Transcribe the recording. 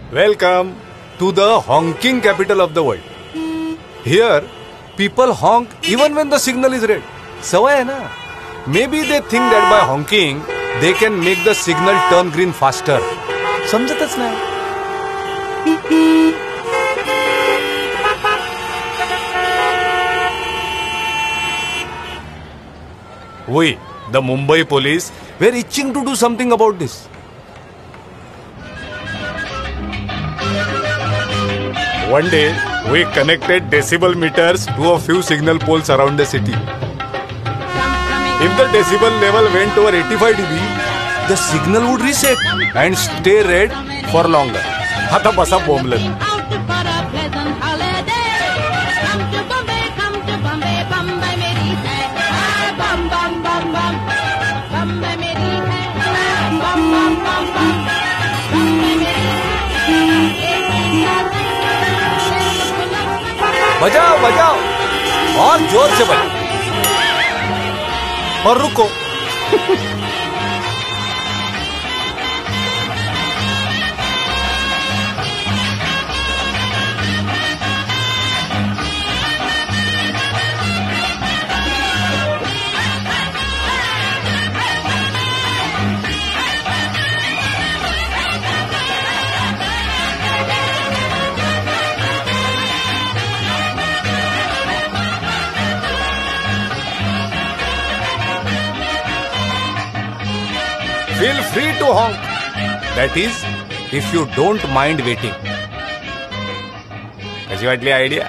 Welcome to the honking capital of the world. Here, people honk even when the signal is red. सवय है ना? Maybe they think that by honking, they can make the signal turn green faster. समजतच नाही. We, the Mumbai police, were itching to do something about this. One day, we connected decibel meters to a few signal poles around the city. If the decibel level went over 85 dB, the signal would reset and stay red for longer. आता बसा बोंबलत. बजाओ बजाओ और जोर से बजाओ और रुको. Feel free to honk. That is, if you don't mind waiting. कशी वाटली आयडिया?